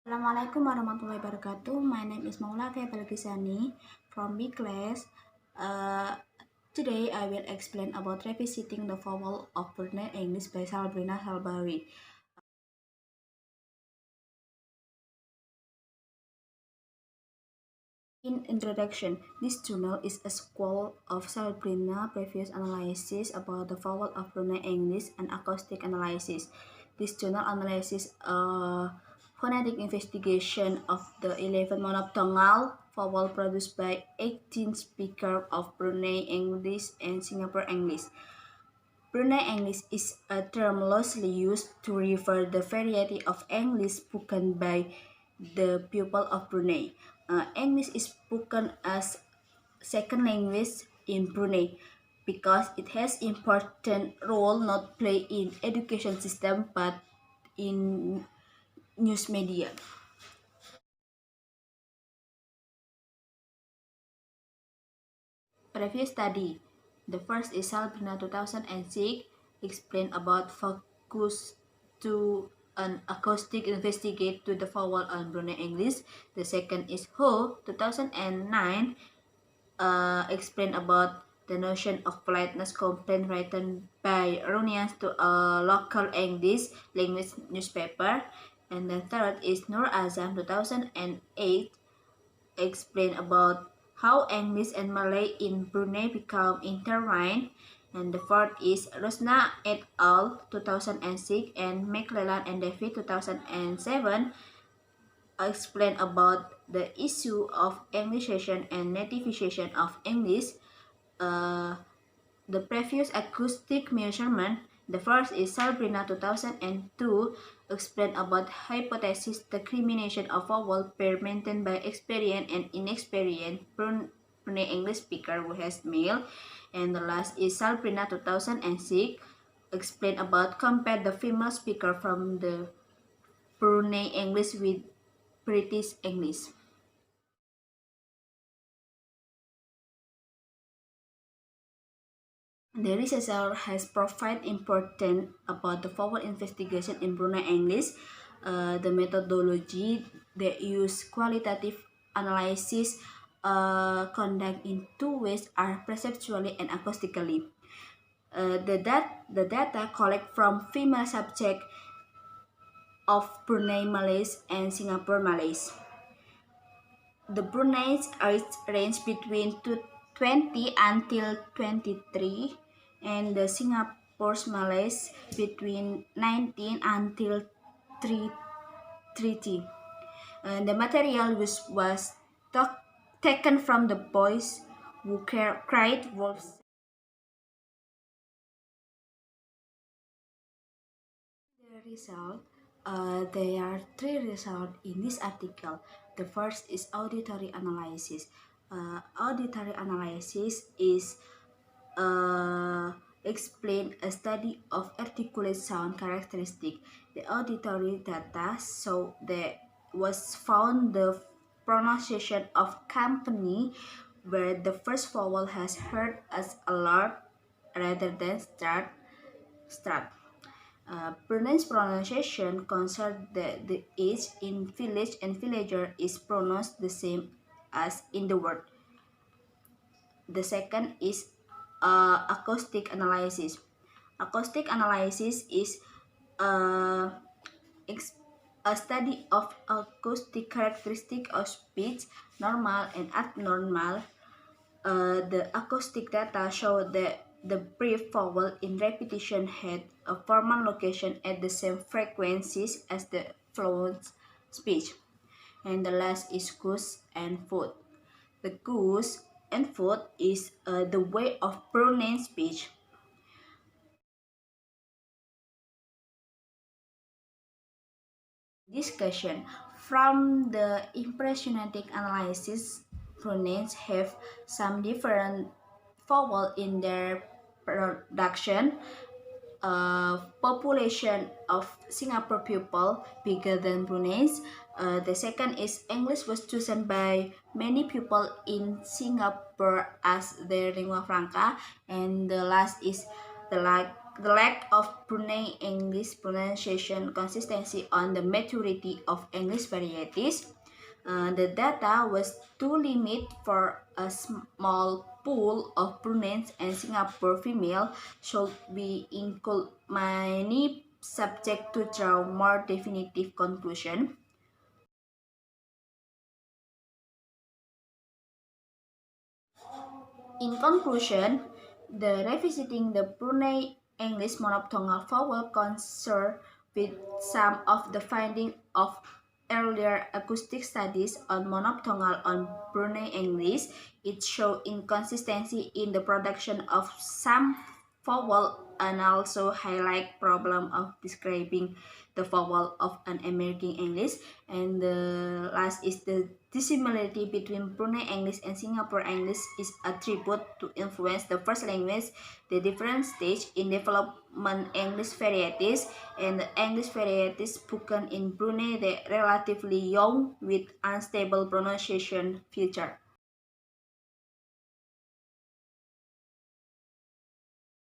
Assalamualaikum warahmatullahi wabarakatuh. My name is Maula Balqisani from B class. Today I will explain about revisiting the vowel of Brunei English by Salbrina Sharbawi. In introduction, this journal is a school of Salbrina previous analysis about the vowel of Brunei English and acoustic analysis. This journal analyzes phonetic investigation of the 11 monophthongal vowel produced by 18 speakers of Brunei English and Singapore English. Brunei English is a term loosely used to refer the variety of English spoken by the people of Brunei. English is spoken as second language in Brunei because it has important role not play in education system but in news media. Previous study. The first is Salbrina 2006, explain about focus to an acoustic investigate to the vowel on Brunei English. The second is Ho 2009, explain about the notion of politeness complaint written by Iranians to a local English language newspaper. And the third is Nur Azam 2008, explain about how English and Malay in Brunei become intertwined. And the fourth is Rosna et al. 2006 and McClellan and David 2007, explain about the issue of Anglicization and nativization of English. The previous acoustic measurement. The first is Salbrina 2002, explain about hypothesis discrimination of vowel pair maintained by experienced and inexperienced Brunei English speaker who has male. And the last is Salbrina 2006, explain about compare the female speaker from the Brunei English with British English. The researcher has provided important about the vowel investigation in Brunei English. The methodology they use qualitative analysis conduct in two ways are perceptually and acoustically. The data collect from female subject of Brunei Malays and Singapore Malays. The Brunei's age range between 20 until 23, and the Singapore's Malays between 19 until 30. The material was taken from the boys who cried wolves. The result, there are three results in this article. The first is auditory analysis. Auditory analysis is explain a study of articulate sound characteristic. The auditory data show that was found the pronunciation of company where the first vowel has heard as alert rather than start. Brunei's pronunciation concerns that the H in village and villager is pronounced the same as in the word. The second is acoustic analysis. Acoustic analysis is a study of acoustic characteristic of speech, normal and abnormal. The acoustic data show that the brief vowel in repetition had a formal location at the same frequencies as the fluent speech. And the last is goose and foot. The goose and foot is the way of pronouncing speech. Discussion. From the impressionistic analysis, pronouns have some different vowel in their production. Population of Singapore people bigger than Brunei's. The second is English was chosen by many people in Singapore as their lingua franca, and the last is the The lack of Brunei English pronunciation consistency on the maturity of English varieties. The data was too limited for a small pool of Bruneians and Singapore female should be included many subject to draw more definitive conclusion. In conclusion, the revisiting the Brunei English monophthongal vowel concern with some of the findings of earlier acoustic studies on monophthongal on Brunei English. It showed inconsistency in the production of some vowel and also highlight problem of describing the vowel of an American English. And the last is the dissimilarity between Brunei English and Singapore English is attributed to influence the first language, the different stage in development English varieties, and the English varieties spoken in Brunei, they relatively young with unstable pronunciation feature.